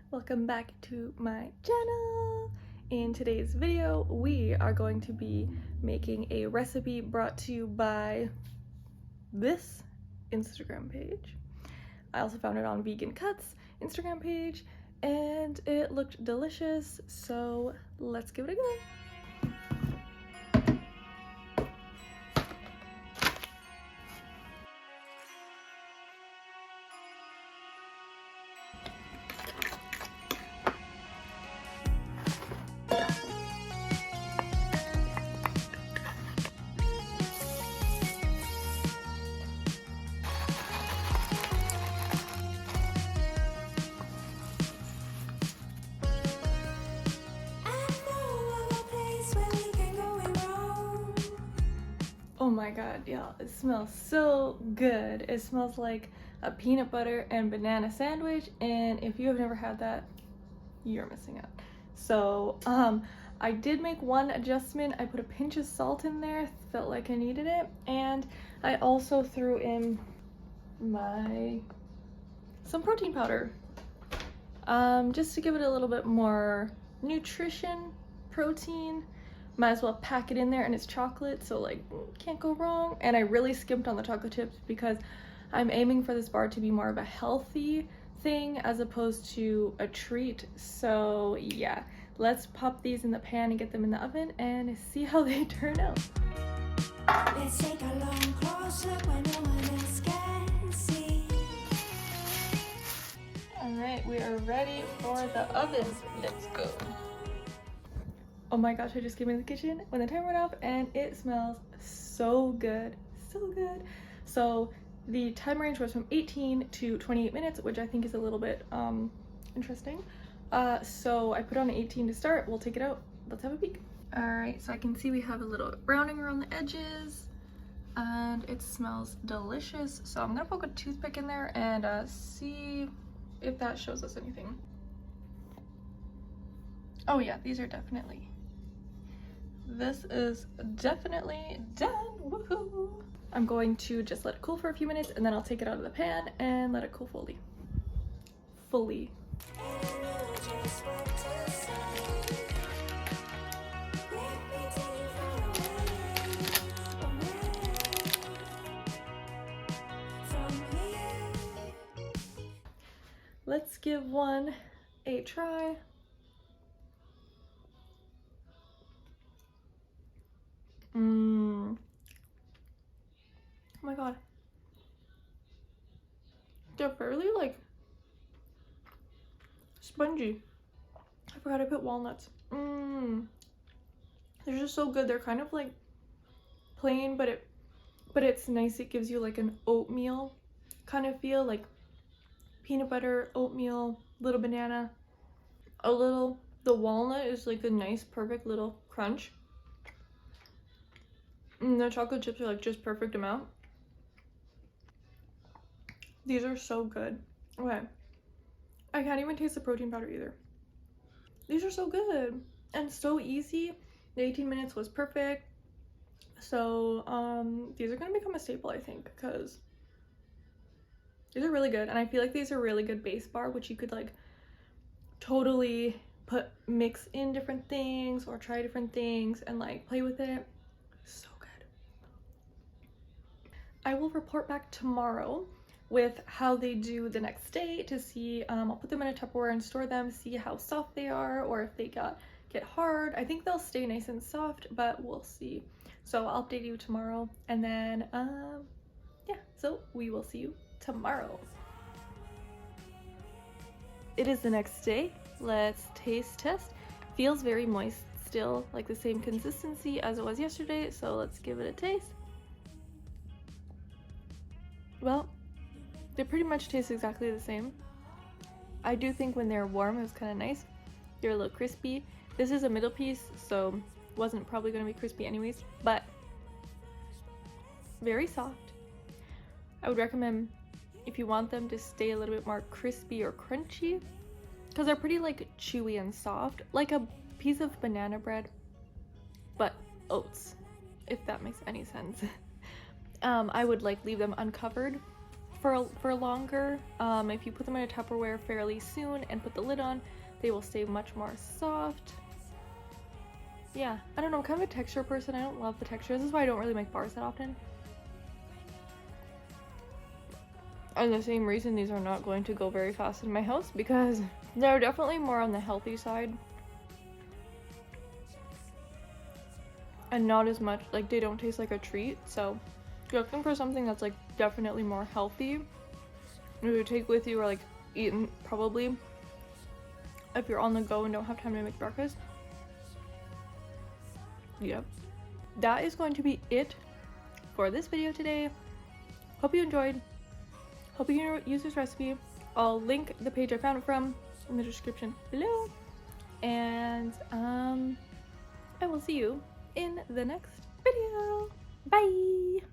Welcome back to my channel. In today's video, we are going to be making a recipe brought to you by this Instagram page. I also found it on Vegan Cuts Instagram page and it looked delicious, so let's give it a go. Oh my god, y'all, it smells so good. It smells like a peanut butter and banana sandwich, and if you have never had that, you're missing out. So, I did make one adjustment. I put a pinch of salt in there, felt like I needed it, and I also threw in some protein powder, just to give it a little bit more nutrition, protein. Might as well pack it in there, and it's chocolate, so like can't go wrong. And I really skimped on the chocolate chips because I'm aiming for this bar to be more of a healthy thing as opposed to a treat. So yeah, let's pop these in the pan and get them in the oven and see how they turn out. Let's take a long close look when no one else can see. All right, we are ready for the oven. Let's go. Oh my gosh, I just came in the kitchen when the timer went off and it smells so good, so good. So the time range was from 18 to 28 minutes, which I think is a little bit interesting. So I put on 18 to start. We'll take it out. Let's have a peek. All right, so I can see we have a little browning around the edges and it smells delicious. So I'm gonna poke a toothpick in there and see if that shows us anything. Oh yeah, these are definitely. This is definitely done. Woohoo! I'm going to just let it cool for a few minutes and then I'll take it out of the pan and let it cool fully. Let's give one a try. Oh my god. They're fairly like spongy. I forgot I put walnuts. They're just so good. They're kind of like plain, but it's nice. It gives you like an oatmeal kind of feel, like peanut butter, oatmeal, little banana, the walnut is like a nice perfect little crunch. And the chocolate chips are like just perfect amount. These are so good. Okay, I can't even taste the protein powder either. These are so good and so easy. The 18 minutes was perfect. So these are gonna become a staple, I think, because these are really good, and I feel like these are really good base bar, which you could like totally mix in different things or try different things and like play with it. So good. I will report back tomorrow with how they do the next day to see. I'll put them in a Tupperware and store them, see how soft they are or if they get hard. I think they'll stay nice and soft, but we'll see. So I'll update you tomorrow, and then yeah, so we will see you tomorrow. It is the next day. Let's taste test. Feels very moist still, like the same consistency as it was yesterday, so let's give it a taste. Well, they pretty much taste exactly the same. I do think when they're warm it was kind of nice. They're a little crispy. This is a middle piece, so wasn't probably going to be crispy anyways, but very soft. I would recommend, if you want them to stay a little bit more crispy or crunchy, because they're pretty like chewy and soft, like a piece of banana bread, but oats, if that makes any sense. I would like leave them uncovered for longer. If you put them in a Tupperware fairly soon and put the lid on, they will stay much more soft. Yeah, I don't know, I'm kind of a texture person. I don't love the texture. This is why I don't really make bars that often. And the same reason these are not going to go very fast in my house, because they're definitely more on the healthy side. And not as much, like, they don't taste like a treat. So if you're looking for something that's like definitely more healthy to take with you, or like eaten probably if you're on the go and don't have time to make breakfast. Yep. That is going to be it for this video today. Hope you enjoyed. Hope you use this recipe. I'll link the page I found it from in the description below. And I will see you in the next video. Bye!